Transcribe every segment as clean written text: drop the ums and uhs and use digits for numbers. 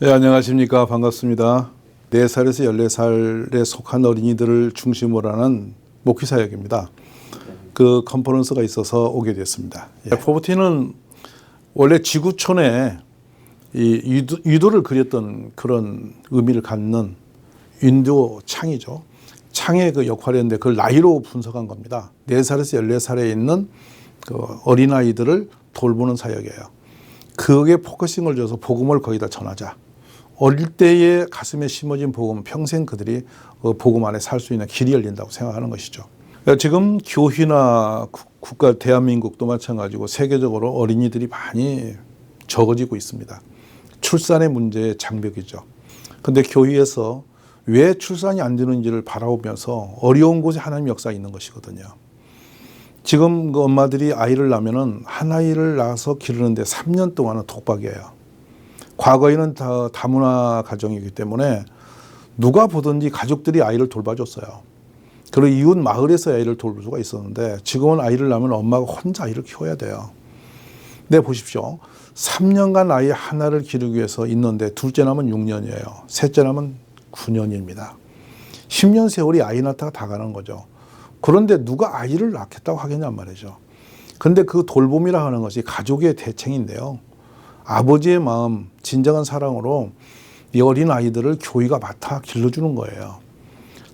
네, 안녕하십니까. 반갑습니다. 4살에서 14살에 속한 어린이들을 중심으로 하는 목회사역입니다. 그 컨퍼런스가 있어서 오게 됐습니다. 포버티는 원래 지구촌에 이 유도를 그렸던 그런 의미를 갖는 인도 창이죠. 창의 그 역할이었는데 그걸 나이로 분석한 겁니다. 4살에서 14살에 있는 그 어린아이들을 돌보는 사역이에요. 그게 포커싱을 줘서 복음을 거기다 전하자. 어릴 때에 가슴에 심어진 복음은 평생 그들이 복음 안에 살 수 있는 길이 열린다고 생각하는 것이죠. 지금 교회나 국가 대한민국도 마찬가지고 세계적으로 어린이들이 많이 적어지고 있습니다. 출산의 문제의 장벽이죠. 그런데 교회에서 왜 출산이 안 되는지를 바라보면서 어려운 곳에 하나님의 역사가 있는 것이거든요. 지금 그 엄마들이 아이를 낳으면은 한 아이를 낳아서 기르는데 3년 동안은 독박이에요. 과거에는 다 다문화 가정이기 때문에 누가 보든지 가족들이 아이를 돌봐줬어요. 그리고 이웃 마을에서 아이를 돌볼 수가 있었는데 지금은 아이를 낳으면 엄마가 혼자 아이를 키워야 돼요. 네, 보십시오. 3년간 아이 하나를 기르기 위해서 있는데 둘째 낳으면 6년이에요. 셋째 낳으면 9년입니다. 10년 세월이 아이 낳다가 다 가는 거죠. 그런데 누가 아이를 낳겠다고 하겠냔 말이죠. 그런데 그 돌봄이라 하는 것이 가족의 대책인데요. 아버지의 마음, 진정한 사랑으로 이 어린 아이들을 교회가 맡아 길러주는 거예요.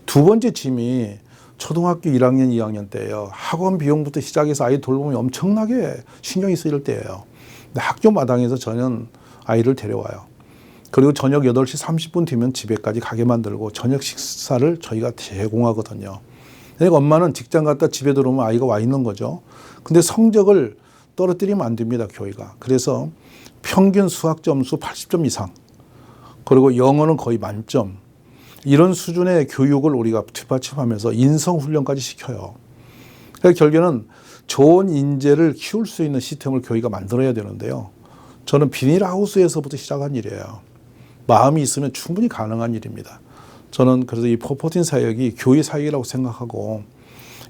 두 번째 짐이 초등학교 1학년, 2학년 때예요. 학원 비용부터 시작해서 아이 돌봄이 엄청나게 신경이 쓰일 때예요. 근데 학교 마당에서 저는 아이를 데려와요. 그리고 저녁 8시 30분 뒤면 집에까지 가게 만들고 저녁 식사를 저희가 제공하거든요. 그러니까 엄마는 직장 갔다 집에 들어오면 아이가 와 있는 거죠. 근데 성적을 떨어뜨리면 안 됩니다, 교회가. 그래서 평균 수학 점수 80점 이상, 그리고 영어는 거의 만점, 이런 수준의 교육을 우리가 뒷받침하면서 인성훈련까지 시켜요. 그러니까 결국에는 좋은 인재를 키울 수 있는 시스템을 교회가 만들어야 되는데요. 저는 비닐하우스에서부터 시작한 일이에요. 마음이 있으면 충분히 가능한 일입니다. 저는 그래서 이 포포틴 사역이 교회 사역이라고 생각하고,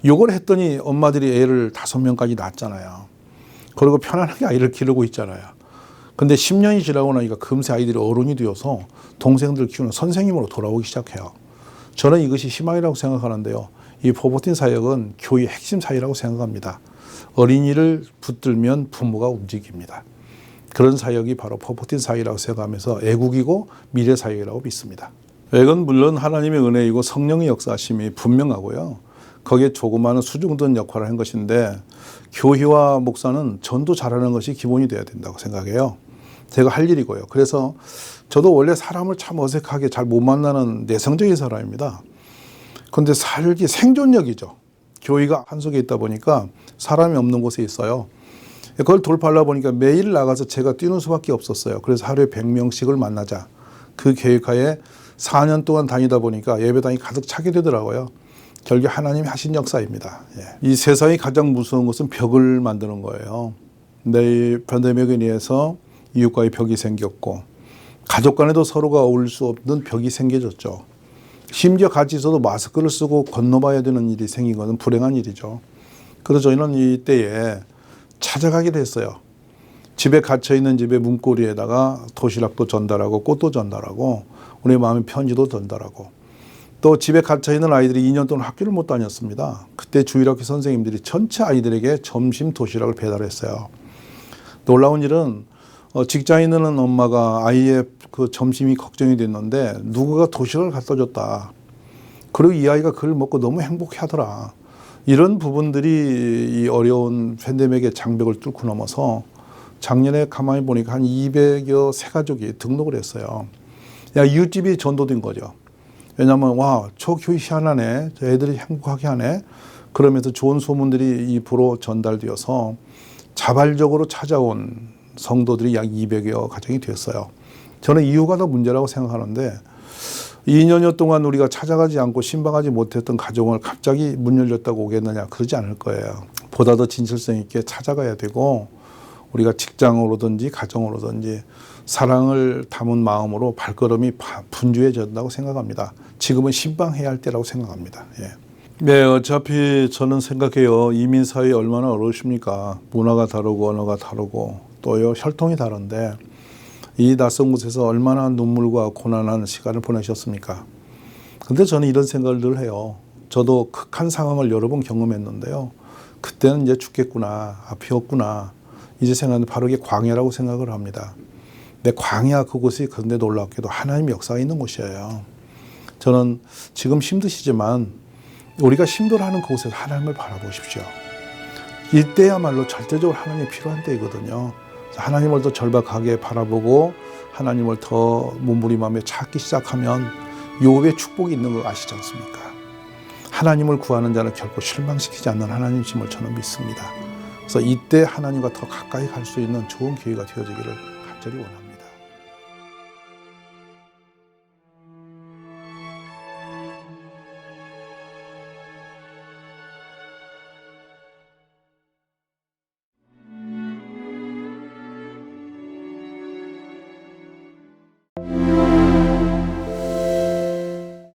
이걸 했더니 엄마들이 애를 5명까지 낳았잖아요. 그리고 편안하게 아이를 기르고 있잖아요. 근데 10년이 지나고 나니까 금세 아이들이 어른이 되어서 동생들 키우는 선생님으로 돌아오기 시작해요. 저는 이것이 희망이라고 생각하는데요. 이 포버틴 사역은 교회의 핵심 사역이라고 생각합니다. 어린이를 붙들면 부모가 움직입니다. 그런 사역이 바로 포버틴 사역이라고 생각하면서 애국이고 미래 사역이라고 믿습니다. 이건 물론 하나님의 은혜이고 성령의 역사심이 분명하고요. 거기에 조그마한 수중든 역할을 한 것인데, 교회와 목사는 전도 잘하는 것이 기본이 되어야 된다고 생각해요. 제가 할 일이고요. 그래서 저도 원래 사람을 참 어색하게 잘 못 만나는 내성적인 사람입니다. 그런데 살기 생존력이죠. 교회가 한 속에 있다 보니까 사람이 없는 곳에 있어요. 그걸 돌파하려 보니까 매일 나가서 제가 뛰는 수밖에 없었어요. 그래서 하루에 100명씩을 만나자. 그 계획하에 4년 동안 다니다 보니까 예배당이 가득 차게 되더라고요. 결국 하나님이 하신 역사입니다. 이 세상이 가장 무서운 것은 벽을 만드는 거예요. 내 팬데믹에 의해서 이웃과의 벽이 생겼고, 가족 간에도 서로가 어울릴 수 없는 벽이 생겨졌죠. 심지어 같이 있어도 마스크를 쓰고 건너봐야 되는 일이 생긴 것은 불행한 일이죠. 그래서 저희는 이때에 찾아가게 됐어요. 집에 갇혀있는 집의 문고리에다가 도시락도 전달하고 꽃도 전달하고 우리 마음의 편지도 전달하고, 또 집에 갇혀있는 아이들이 2년 동안 학교를 못 다녔습니다. 그때 주일학교 선생님들이 전체 아이들에게 점심 도시락을 배달했어요. 놀라운 일은 직장에 있는 엄마가 아이의 그 점심이 걱정이 됐는데 누구가 도시락을 갖다 줬다. 그리고 이 아이가 그걸 먹고 너무 행복해 하더라. 이런 부분들이 이 어려운 팬데믹의 장벽을 뚫고 넘어서 작년에 가만히 보니까 한 200여 세 가족이 등록을 했어요. 이웃집이 전도된 거죠. 왜냐하면 와, 저 교회 희한하네, 저 애들이 행복하게 하네, 그러면서 좋은 소문들이 입으로 전달되어서 자발적으로 찾아온 성도들이 약 200여 가정이 됐어요. 저는 이유가 더 문제라고 생각하는데, 2년여 동안 우리가 찾아가지 않고 신방하지 못했던 가정을 갑자기 문 열렸다고 오겠느냐, 그러지 않을 거예요. 보다 더 진실성 있게 찾아가야 되고, 우리가 직장으로든지 가정으로든지 사랑을 담은 마음으로 발걸음이 분주해진다고 생각합니다. 지금은 신방해야 할 때라고 생각합니다. 네, 어차피 저는 생각해요. 이민사회 얼마나 어려우십니까? 문화가 다르고 언어가 다르고 또요 혈통이 다른데, 이 낯선 곳에서 얼마나 눈물과 고난한 시간을 보내셨습니까? 근데 저는 이런 생각을 늘 해요. 저도 극한 상황을 여러 번 경험했는데요. 그때는 이제 죽겠구나, 앞이 없구나. 이제 생각하는 바로 이게 광야라고 생각을 합니다. 근데 광야 그곳이 그런데 놀랍게도 하나님의 역사가 있는 곳이에요. 저는 지금 힘드시지만 우리가 힘들어하는 그곳에서 하나님을 바라보십시오. 이때야말로 절대적으로 하나님이 필요한 때이거든요. 하나님을 더 절박하게 바라보고 하나님을 더 몸부림하며 찾기 시작하면 욥의 축복이 있는 거 아시지 않습니까? 하나님을 구하는 자는 결코 실망시키지 않는 하나님이심을 저는 믿습니다. 그래서 이때 하나님과 더 가까이 갈 수 있는 좋은 기회가 되어지기를 간절히 원합니다.